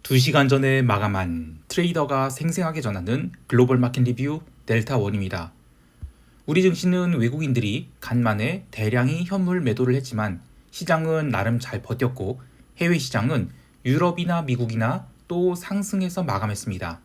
2시간 전에 마감한 트레이더가 생생하게 전하는 글로벌 마켓 리뷰 델타원입니다. 우리 증시는 외국인들이 간만에 대량의 현물 매도를 했지만 시장은 나름 잘 버텼고 해외 시장은 유럽이나 미국이나 또 상승해서 마감했습니다.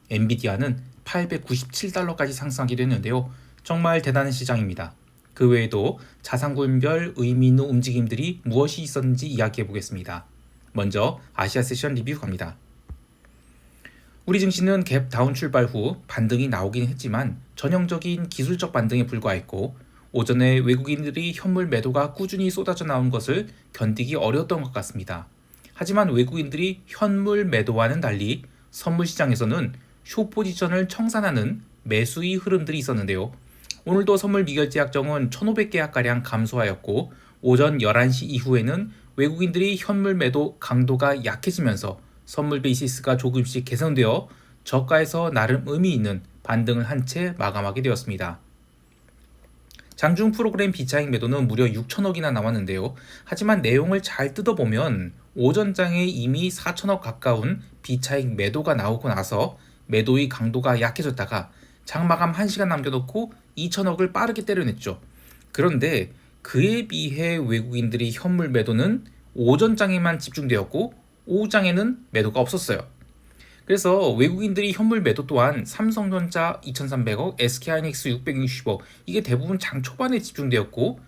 엔비디아는 897달러까지 상승하기도 했는데요. 정말 대단한 시장입니다. 그 외에도 자산군별 의미 있는 움직임들이 무엇이 있었는지 이야기해 보겠습니다. 먼저 아시아 세션 리뷰 갑니다. 우리 증시는 갭 다운 출발 후 반등이 나오긴 했지만 전형적인 기술적 반등에 불과했고 오전에 외국인들이 현물 매도가 꾸준히 쏟아져 나온 것을 견디기 어려웠던 것 같습니다. 하지만 외국인들이 현물 매도와는 달리 선물 시장에서는 숏 포지션을 청산하는 매수의 흐름들이 있었는데요. 오늘도 선물 미결제 약정은 1,500계약가량 감소하였고 오전 11시 이후에는 외국인들이 현물 매도 강도가 약해지면서 선물 베이시스가 조금씩 개선되어 저가에서 나름 의미 있는 반등을 한 채 마감하게 되었습니다. 장중 프로그램 비차익 매도는 무려 6천억이나 나왔는데요. 하지만 내용을 잘 뜯어보면 오전장에 이미 4천억 가까운 비차익 매도가 나오고 나서 매도의 강도가 약해졌다가 장마감 1시간 남겨놓고 2천억을 빠르게 때려냈죠. 그런데 그에 비해 외국인들이 현물 매도는 오전장에만 집중되었고 오후장에는 매도가 없었어요. 그래서 외국인들이 현물 매도 또한 삼성전자 2,300억, SK하이닉스 660억 이게 대부분 장 초반에 집중되었고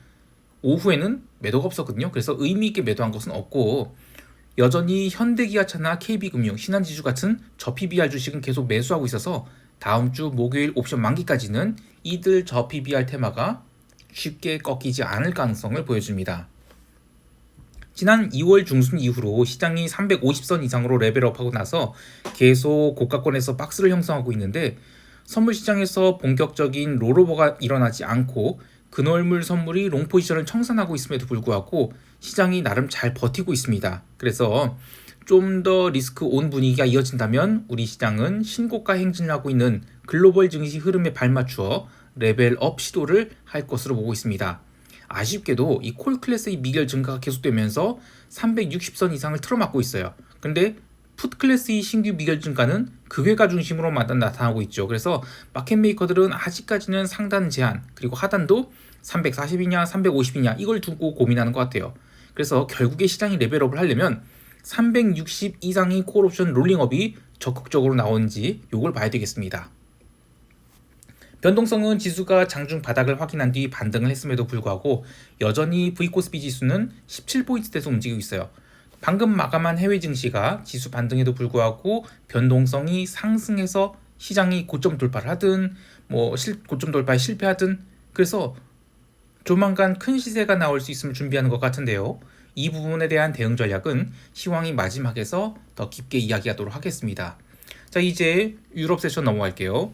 오후에는 매도가 없었거든요. 그래서 의미 있게 매도한 것은 없고 여전히 현대기아차나 KB금융, 신한지주 같은 저PBR 주식은 계속 매수하고 있어서 다음 주 목요일 옵션 만기까지는 이들 저PBR 테마가 쉽게 꺾이지 않을 가능성을 보여줍니다. 지난 2월 중순 이후로 시장이 350선 이상으로 레벨업하고 나서 계속 고가권에서 박스를 형성하고 있는데 선물 시장에서 본격적인 롤오버가 일어나지 않고 근월물 선물이 롱 포지션을 청산하고 있음에도 불구하고 시장이 나름 잘 버티고 있습니다. 그래서 좀 더 리스크 온 분위기가 이어진다면 우리 시장은 신고가 행진을 하고 있는 글로벌 증시 흐름에 발맞추어 레벨업 시도를 할 것으로 보고 있습니다. 아쉽게도 이 콜 클래스의 미결 증가가 계속되면서 360선 이상을 틀어막고 있어요. 근데 풋 클래스의 신규 미결 증가는 극외가 중심으로 나타나고 있죠. 그래서 마켓 메이커들은 아직까지는 상단 제한 그리고 하단도 340이냐 350이냐 이걸 두고 고민하는 것 같아요. 그래서 결국에 시장이 레벨업을 하려면 360 이상의 콜옵션 롤링업이 적극적으로 나오는지 이걸 봐야 되겠습니다. 변동성은 지수가 장중 바닥을 확인한 뒤 반등을 했음에도 불구하고 여전히 V코스피 지수는 17포인트대에서 움직이고 있어요. 방금 마감한 해외 증시가 지수 반등에도 불구하고 변동성이 상승해서 시장이 고점 돌파를 하든 고점 돌파에 실패하든 그래서 조만간 큰 시세가 나올 수 있음을 준비하는 것 같은데요. 이 부분에 대한 대응 전략은 시황이 마지막에서 더 깊게 이야기하도록 하겠습니다. 자, 이제 유럽 세션 넘어갈게요.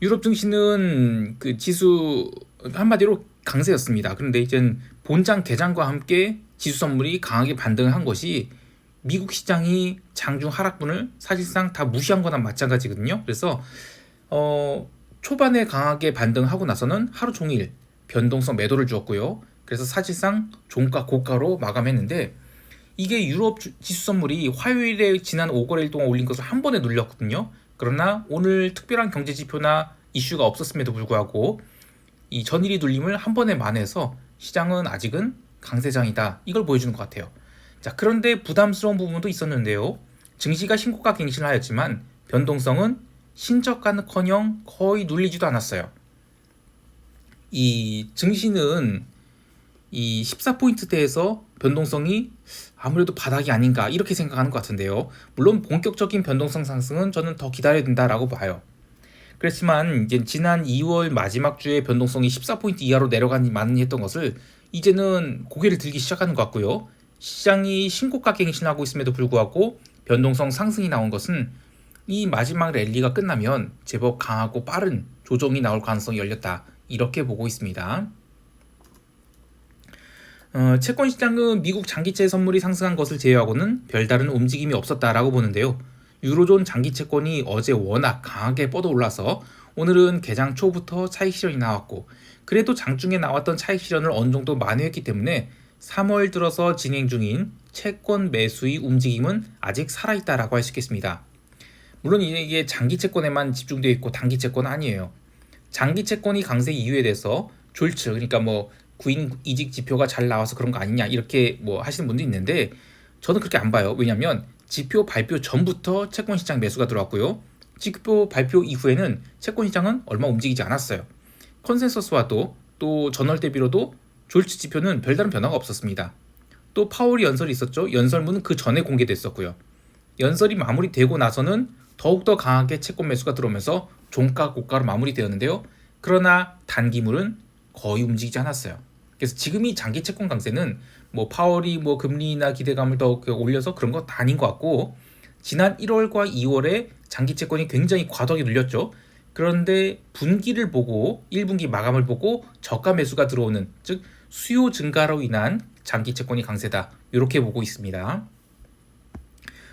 유럽 증시는 그 지수 한마디로 강세였습니다. 그런데 이젠 본장 개장과 함께 지수 선물이 강하게 반등을 한 것이 미국 시장이 장중 하락분을 사실상 다 무시한 거나 마찬가지거든요. 그래서 초반에 강하게 반등하고 나서는 하루 종일 변동성 매도를 주었고요. 그래서 사실상 종가 고가로 마감했는데 이게 유럽 지수 선물이 화요일에 지난 5거래일 동안 올린 것을 한 번에 눌렸거든요. 그러나 오늘 특별한 경제 지표나 이슈가 없었음에도 불구하고 이 전일이 눌림을 한 번에 만회해서 시장은 아직은 강세장이다. 이걸 보여주는 것 같아요. 자, 그런데 부담스러운 부분도 있었는데요. 증시가 신고가 갱신을 하였지만 변동성은 신저가는커녕 거의 눌리지도 않았어요. 이 증시는 이 14포인트대에서 변동성이 아무래도 바닥이 아닌가 이렇게 생각하는 것 같은데요. 물론 본격적인 변동성 상승은 저는 더 기다려야 된다라고 봐요. 그렇지만 이제 지난 2월 마지막 주에 변동성이 14포인트 이하로 내려가니 많이 했던 것을 이제는 고개를 들기 시작하는 것 같고요. 시장이 신고가 갱신하고 있음에도 불구하고 변동성 상승이 나온 것은 이 마지막 랠리가 끝나면 제법 강하고 빠른 조정이 나올 가능성이 열렸다. 이렇게 보고 있습니다. 채권 시장은 미국 장기채 선물이 상승한 것을 제외하고는 별다른 움직임이 없었다라고 보는데요. 유로존 장기 채권이 어제 워낙 강하게 뻗어올라서 오늘은 개장 초부터 차익 실현이 나왔고 그래도 장중에 나왔던 차익 실현을 어느 정도 만회했기 때문에 3월 들어서 진행 중인 채권 매수의 움직임은 아직 살아있다라고 할 수 있겠습니다. 물론 이게 장기 채권에만 집중되어 있고 단기 채권은 아니에요. 장기 채권이 강세 이유에 대해서 졸츠, 그러니까 뭐 구인 이직 지표가 잘 나와서 그런 거 아니냐 이렇게 뭐 하시는 분도 있는데 저는 그렇게 안 봐요. 왜냐하면 지표 발표 전부터 채권 시장 매수가 들어왔고요. 지표 발표 이후에는 채권 시장은 얼마 움직이지 않았어요. 컨센서스와도 또 전월 대비로도 졸츠 지표는 별다른 변화가 없었습니다. 또 파월이 연설이 있었죠. 연설문은 그 전에 공개됐었고요. 연설이 마무리되고 나서는 더욱더 강하게 채권 매수가 들어오면서 종가 고가로 마무리되었는데요. 그러나 단기물은 거의 움직이지 않았어요. 그래서 지금이 장기 채권 강세는 뭐 파월이 뭐 금리나 기대감을 더 올려서 그런 거 다 아닌 것 같고, 지난 1월과 2월에 장기 채권이 굉장히 과도하게 눌렸죠. 그런데 분기를 보고 1분기 마감을 보고 저가 매수가 들어오는, 즉 수요 증가로 인한 장기 채권이 강세다, 이렇게 보고 있습니다.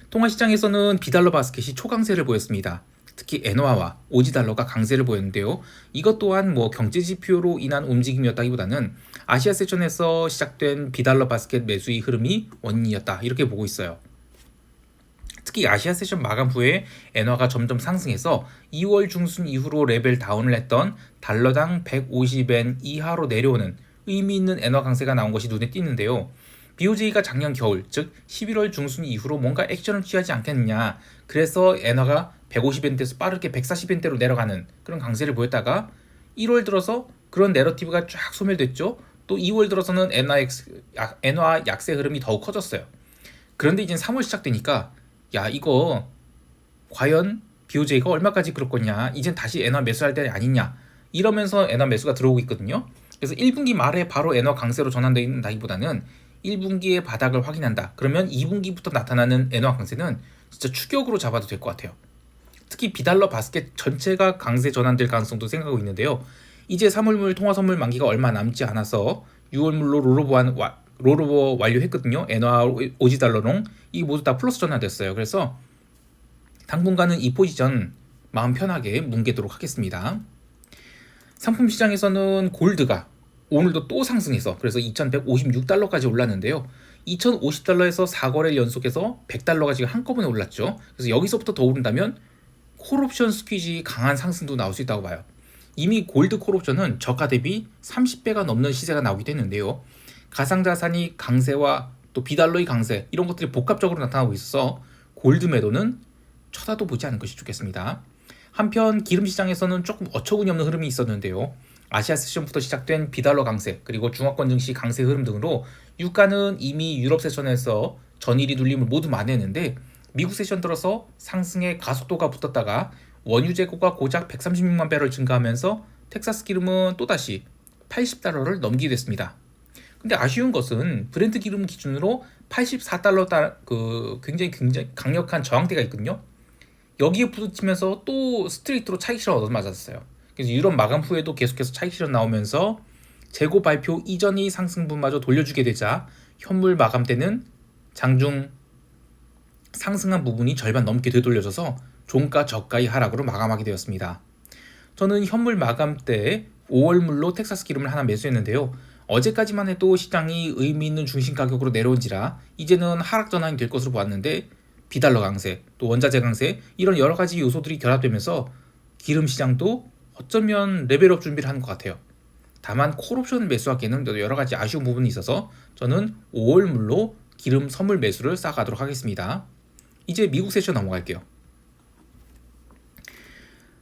통화시장에서는 비달러 바스켓이 초강세를 보였습니다. 특히 엔화와 오지달러가 강세를 보였는데요. 이것 또한 뭐 경제지표로 인한 움직임이었다기보다는 아시아 세션에서 시작된 비달러 바스켓 매수의 흐름이 원인이었다, 이렇게 보고 있어요. 특히 아시아 세션 마감 후에 엔화가 점점 상승해서 2월 중순 이후로 레벨 다운을 했던 달러당 150엔 이하로 내려오는 의미 있는 엔화 강세가 나온 것이 눈에 띄는데요. BOJ가 작년 겨울, 즉 11월 중순 이후로 뭔가 액션을 취하지 않겠느냐, 그래서 엔화가 150엔대에서 빠르게 140엔대로 내려가는 그런 강세를 보였다가 1월 들어서 그런 내러티브가 쫙 소멸됐죠. 또 2월 들어서는 엔화 약세 흐름이 더욱 커졌어요. 그런데 이제 3월 시작되니까 야, 이거 과연 BOJ가 얼마까지 그럴 거냐, 이젠 다시 엔화 매수할 때 아니냐, 이러면서 엔화 매수가 들어오고 있거든요. 그래서 1분기 말에 바로 엔화 강세로 전환된다기보다는 1분기의 바닥을 확인한다. 그러면 2분기부터 나타나는 엔화 강세는 진짜 추격으로 잡아도 될 것 같아요. 특히 비달러 바스켓 전체가 강세 전환될 가능성도 생각하고 있는데요. 이제 3월물 통화선물 만기가 얼마 남지 않아서 6월물로 롤오버 완료했거든요. 엔화 오지달러롱 이게 모두 다 플러스 전환됐어요. 그래서 당분간은 이 포지션 마음 편하게 뭉개도록 하겠습니다. 상품 시장에서는 골드가 오늘도 또 상승해서 그래서 2156달러까지 올랐는데요. 2050달러에서 4거래일 연속해서 100달러가 지금 한꺼번에 올랐죠. 그래서 여기서부터 더 오른다면 콜옵션 스퀴지 강한 상승도 나올 수 있다고 봐요. 이미 골드 콜옵션은 저가 대비 30배가 넘는 시세가 나오기도 했는데요. 가상자산이 강세와 또 비달러의 강세, 이런 것들이 복합적으로 나타나고 있어서 골드 매도는 쳐다도 보지 않는 것이 좋겠습니다. 한편 기름 시장에서는 조금 어처구니 없는 흐름이 있었는데요. 아시아 세션부터 시작된 비달러 강세, 그리고 중화권 증시 강세 흐름 등으로 유가는 이미 유럽 세션에서 전일이 눌림을 모두 만회했는데 미국 세션 들어서 상승의 가속도가 붙었다가 원유 재고가 고작 136만 배럴 증가하면서 텍사스 기름은 또다시 80달러를 넘기게 됐습니다. 근데 아쉬운 것은 브렌트 기름 기준으로 84달러 굉장히 강력한 저항대가 있거든요. 여기에 부딪히면서 또 스트레이트로 차익 실현 얻어맞았어요. 그래서 유럽 마감 후에도 계속해서 차익 실현 나오면서 재고 발표 이전의 상승분마저 돌려주게 되자 현물 마감 때는 장중 상승한 부분이 절반 넘게 되돌려져서 종가 저가의 하락으로 마감하게 되었습니다. 저는 현물 마감 때 5월물로 텍사스 기름을 하나 매수했는데요. 어제까지만 해도 시장이 의미 있는 중심 가격으로 내려온지라 이제는 하락 전환이 될 것으로 보았는데 비달러 강세, 또 원자재 강세, 이런 여러 가지 요소들이 결합되면서 기름 시장도 어쩌면 레벨업 준비를 하는 것 같아요. 다만 콜옵션 매수하기에는 여러 가지 아쉬운 부분이 있어서 저는 5월물로 기름 선물 매수를 쌓아가도록 하겠습니다. 이제 미국 세션 넘어갈게요.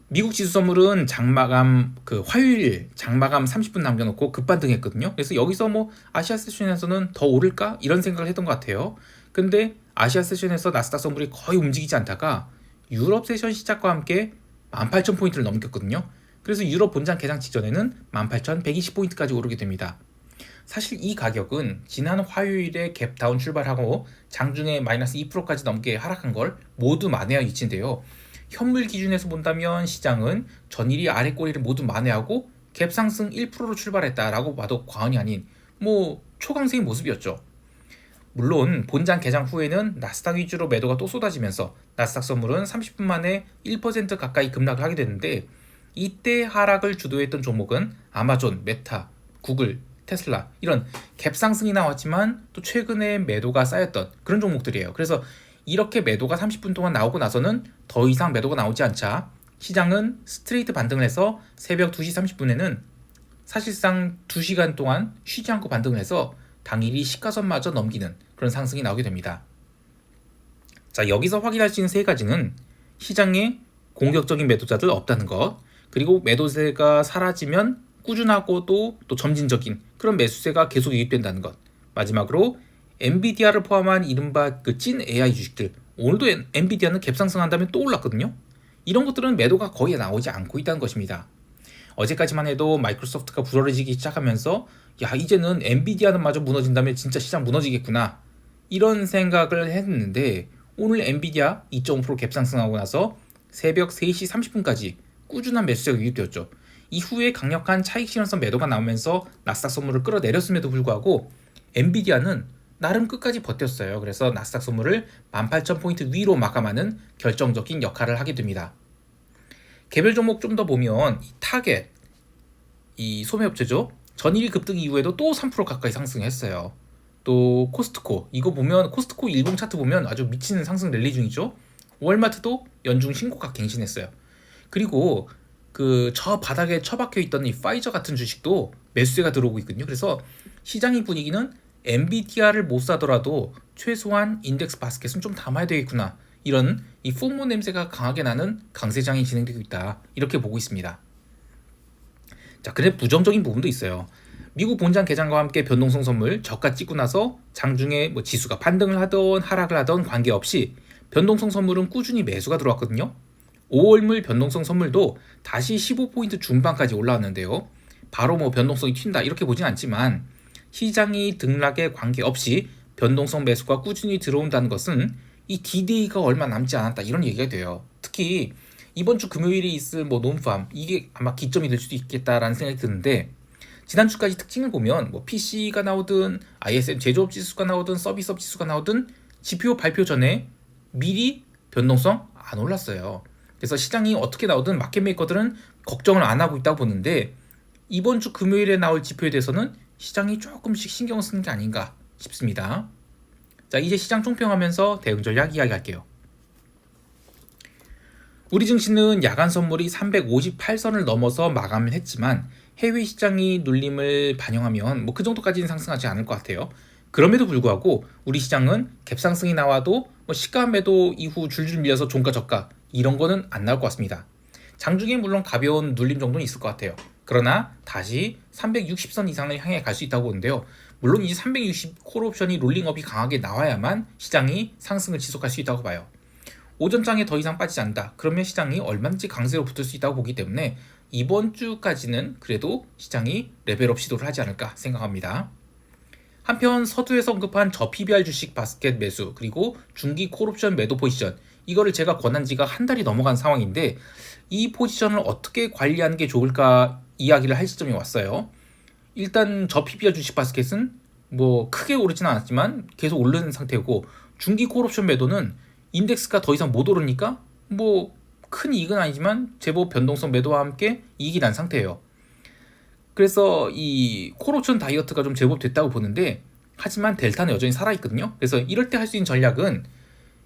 미국 지수 선물은 장마감 화요일 장마감 30분 남겨놓고 급반등했거든요. 그래서 여기서 뭐 아시아 세션에서는 더 오를까 이런 생각을 했던 것 같아요. 근데 아시아 세션에서 나스닥 선물이 거의 움직이지 않다가 유럽 세션 시작과 함께 18,000포인트를 넘겼거든요. 그래서 유럽 본장 개장 직전에는 18,120포인트까지 오르게 됩니다. 사실 이 가격은 지난 화요일에 갭다운 출발하고 장중에 마이너스 2%까지 넘게 하락한 걸 모두 만회한 위치인데요. 현물 기준에서 본다면 시장은 전일이 아래 꼬리를 모두 만회하고 갭 상승 1%로 출발했다라고 봐도 과언이 아닌 초강세의 모습이었죠. 물론 본장 개장 후에는 나스닥 위주로 매도가 또 쏟아지면서 나스닥 선물은 30분 만에 1% 가까이 급락을 하게 됐는데 이때 하락을 주도했던 종목은 아마존, 메타, 구글, 테슬라 이런 갭 상승이 나왔지만 또 최근에 매도가 쌓였던 그런 종목들이에요. 그래서 이렇게 매도가 30분 동안 나오고 나서는 더 이상 매도가 나오지 않자 시장은 스트레이트 반등을 해서 새벽 2시 30분에는 사실상 2시간 동안 쉬지 않고 반등을 해서 당일이 시가선마저 넘기는 그런 상승이 나오게 됩니다. 자, 여기서 확인할 수 있는 세 가지는 시장에 공격적인 매도자들 없다는 것, 그리고 매도세가 사라지면 꾸준하고도 또 점진적인 그런 매수세가 계속 유입된다는 것, 마지막으로 엔비디아를 포함한 이른바 그 찐 AI 주식들, 오늘도 엔비디아는 갭상승한다면 또 올랐거든요. 이런 것들은 매도가 거의 나오지 않고 있다는 것입니다. 어제까지만 해도 마이크로소프트가 부러지기 시작하면서 야, 이제는 엔비디아는 마저 무너진다면 진짜 시장 무너지겠구나, 이런 생각을 했는데 오늘 엔비디아 2.5% 갭상승하고 나서 새벽 3시 30분까지 꾸준한 매수세가 유입되었죠. 이후에 강력한 차익 실현성 매도가 나오면서 나스닥 선물을 끌어내렸음에도 불구하고 엔비디아는 나름 끝까지 버텼어요. 그래서 나스닥 선물을 18,000포인트 위로 마감하는 결정적인 역할을 하게 됩니다. 개별 종목 좀 더 보면 이 타겟, 이 소매업체죠. 전일 급등 이후에도 또 3% 가까이 상승했어요. 또 코스트코, 이거 보면 코스트코 일봉 차트 보면 아주 미치는 상승 랠리 중이죠. 월마트도 연중 신고가 갱신했어요. 그리고 그 저 바닥에 처박혀 있던 이 파이저 같은 주식도 매수세가 들어오고 있거든요. 그래서 시장의 분위기는 엔비디아를 못 사더라도 최소한 인덱스 바스켓은 좀 담아야 되겠구나, 이런 이 포모 냄새가 강하게 나는 강세장이 진행되고 있다, 이렇게 보고 있습니다. 자, 근데 부정적인 부분도 있어요. 미국 본장 개장과 함께 변동성 선물 저가 찍고 나서 장중에 뭐 지수가 반등을 하던 하락을 하던 관계없이 변동성 선물은 꾸준히 매수가 들어왔거든요. 5월물 변동성 선물도 다시 15포인트 중반까지 올라왔는데요. 바로 뭐 변동성이 튄다 이렇게 보진 않지만 시장이 등락에 관계없이 변동성 매수가 꾸준히 들어온다는 것은 이 D-Day가 얼마 남지 않았다, 이런 얘기가 돼요. 특히 이번 주 금요일에 있을 뭐 논팜, 이게 아마 기점이 될 수도 있겠다라는 생각이 드는데, 지난주까지 특징을 보면 뭐 PC가 나오든 ISM 제조업 지수가 나오든 서비스업 지수가 나오든 지표 발표 전에 미리 변동성 안 올랐어요. 그래서 시장이 어떻게 나오든 마켓메이커들은 걱정을 안 하고 있다고 보는데, 이번 주 금요일에 나올 지표에 대해서는 시장이 조금씩 신경 쓰는 게 아닌가 싶습니다. 자, 이제 시장 총평하면서 대응 전략 이야기할게요. 우리 증시는 야간 선물이 358선을 넘어서 마감을 했지만 해외 시장이 눌림을 반영하면 뭐 그 정도까지는 상승하지 않을 것 같아요. 그럼에도 불구하고 우리 시장은 갭상승이 나와도 뭐 시가 매도 이후 줄줄 밀려서 종가 저가 이런 거는 안 나올 것 같습니다. 장중에 물론 가벼운 눌림 정도는 있을 것 같아요. 그러나 다시 360선 이상을 향해 갈 수 있다고 보는데요. 물론 이 360 콜옵션이 롤링업이 강하게 나와야만 시장이 상승을 지속할 수 있다고 봐요. 오전장에 더 이상 빠지지 않는다, 그러면 시장이 얼마든지 강세로 붙을 수 있다고 보기 때문에 이번 주까지는 그래도 시장이 레벨업 시도를 하지 않을까 생각합니다. 한편 서두에서 언급한 저PBR 주식 바스켓 매수 그리고 중기 콜옵션 매도 포지션, 이거를 제가 권한 지가 한 달이 넘어간 상황인데 이 포지션을 어떻게 관리하는 게 좋을까 이야기를 할 시점이 왔어요. 일단 저PBR 주식 바스켓은 뭐 크게 오르지는 않았지만 계속 오르는 상태고, 중기 콜옵션 매도는 인덱스가 더 이상 못 오르니까 뭐 큰 이익은 아니지만 제법 변동성 매도와 함께 이익이 난 상태예요. 그래서 이 콜옵션 다이어트가 좀 제법 됐다고 보는데, 하지만 델타는 여전히 살아있거든요. 그래서 이럴 때 할 수 있는 전략은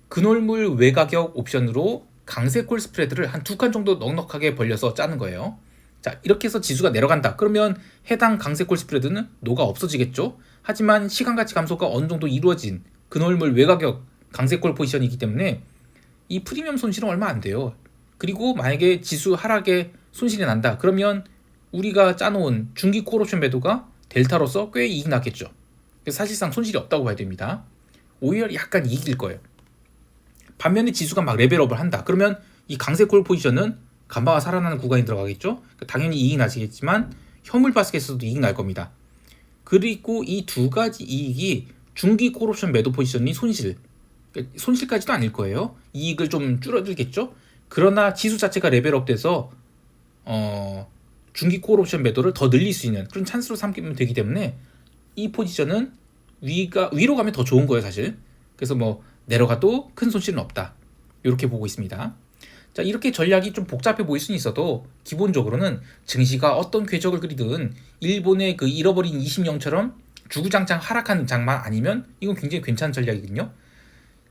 근월물 외가격 옵션으로 강세콜 스프레드를 한 2칸 정도 넉넉하게 벌려서 짜는 거예요. 자, 이렇게 해서 지수가 내려간다, 그러면 해당 강세콜 스프레드는 녹아 없어지겠죠. 하지만 시간가치 감소가 어느 정도 이루어진 근월물 외가격 강세콜 포지션이기 때문에 이 프리미엄 손실은 얼마 안 돼요. 그리고 만약에 지수 하락에 손실이 난다, 그러면 우리가 짜놓은 중기 콜옵션 매도가 델타로서 꽤 이익 났겠죠. 사실상 손실이 없다고 봐야 됩니다. 오히려 약간 이익일 거예요. 반면에 지수가 막 레벨업을 한다, 그러면 이 강세콜 포지션은 간바가 살아나는 구간이 들어가겠죠. 당연히 이익 나시겠지만 현물 바스켓에서도 이익 날 겁니다. 그리고 이 두 가지 이익이 중기 콜옵션 매도 포지션이 손실까지도 아닐 거예요. 이익을 좀 줄어들겠죠. 그러나 지수 자체가 레벨업 돼서 중기 콜옵션 매도를 더 늘릴 수 있는 그런 찬스로 삼기면 되기 때문에 이 포지션은 위로 가면 더 좋은 거예요, 사실. 그래서 뭐 내려가도 큰 손실은 없다, 이렇게 보고 있습니다. 자, 이렇게 전략이 좀 복잡해 보일 수는 있어도 기본적으로는 증시가 어떤 궤적을 그리든 일본의 그 잃어버린 20년처럼 주구장창 하락하는 장만 아니면 이건 굉장히 괜찮은 전략이거든요.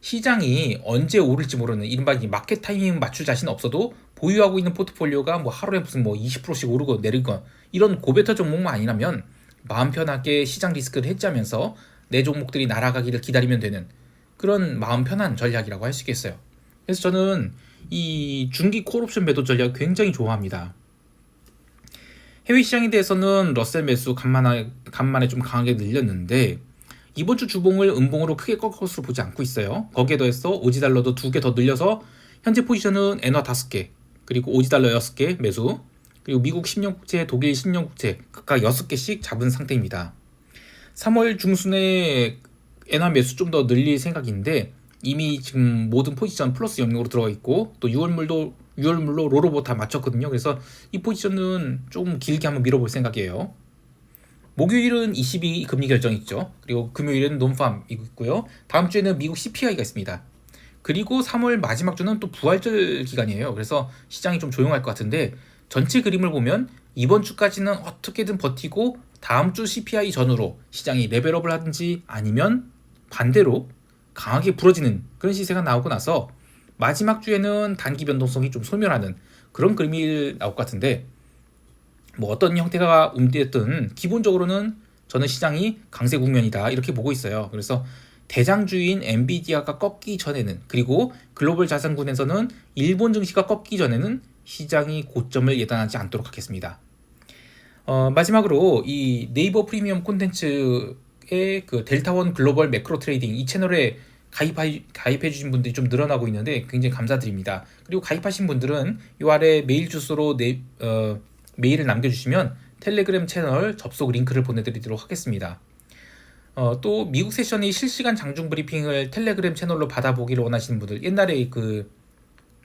시장이 언제 오를지 모르는 이른바 마켓 타이밍 맞출 자신 없어도 보유하고 있는 포트폴리오가 뭐 하루에 무슨 뭐 20%씩 오르고 내리고 이런 고베터 종목만 아니라면 마음 편하게 시장 리스크를 해지하면서 내 종목들이 날아가기를 기다리면 되는 그런 마음 편한 전략이라고 할 수 있겠어요. 그래서 저는 이 중기 콜옵션 매도 전략 굉장히 좋아합니다. 해외 시장에 대해서는 러셀 매수 간만에 좀 강하게 늘렸는데 이번 주 주봉을 음봉으로 크게 꺾을 것으로 보지 않고 있어요. 거기에 더해서 오지달러도 2개 더 늘려서 현재 포지션은 엔화 5개, 그리고 오지달러 6개 매수, 그리고 미국 10년 국채, 독일 10년 국채 각각 6개씩 잡은 상태입니다. 3월 중순에 엔화 매수 좀 더 늘릴 생각인데 이미 지금 모든 포지션 플러스 영역으로 들어가 있고 또 6월물로 롤오버 다 맞췄거든요. 그래서 이 포지션은 좀 길게 한번 밀어볼 생각이에요. 목요일은 ECB 금리 결정이 있죠. 그리고 금요일은 논팜이 있고요. 다음 주에는 미국 CPI가 있습니다. 그리고 3월 마지막 주는 또 부활절 기간이에요. 그래서 시장이 좀 조용할 것 같은데 전체 그림을 보면 이번 주까지는 어떻게든 버티고 다음 주 CPI 전후로 시장이 레벨업을 하든지 아니면 반대로 강하게 부러지는 그런 시세가 나오고 나서 마지막 주에는 단기 변동성이 좀 소멸하는 그런 그림이 나올 것 같은데 뭐 어떤 형태가 움직였든 기본적으로는 저는 시장이 강세 국면이다 이렇게 보고 있어요. 그래서 대장주인 엔비디아가 꺾기 전에는 그리고 글로벌 자산군에서는 일본 증시가 꺾기 전에는 시장이 고점을 예단하지 않도록 하겠습니다. 마지막으로 이 네이버 프리미엄 콘텐츠의 그 델타원 글로벌 매크로 트레이딩 이 채널에 가입해 주신 분들이 좀 늘어나고 있는데 굉장히 감사드립니다. 그리고 가입하신 분들은 이 아래 메일 주소로 메일을 남겨주시면 텔레그램 채널 접속 링크를 보내드리도록 하겠습니다. 또 미국 세션의 실시간 장중 브리핑을 텔레그램 채널로 받아보기를 원하시는 분들 옛날에 그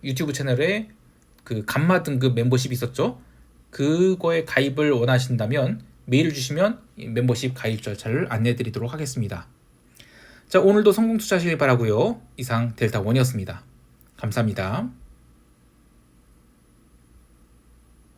유튜브 채널에 그 감마 등급 멤버십이 있었죠. 그거에 가입을 원하신다면 메일을 주시면 멤버십 가입 절차를 안내해드리도록 하겠습니다. 자, 오늘도 성공 투자하시길 바라고요. 이상 델타원이었습니다. 감사합니다.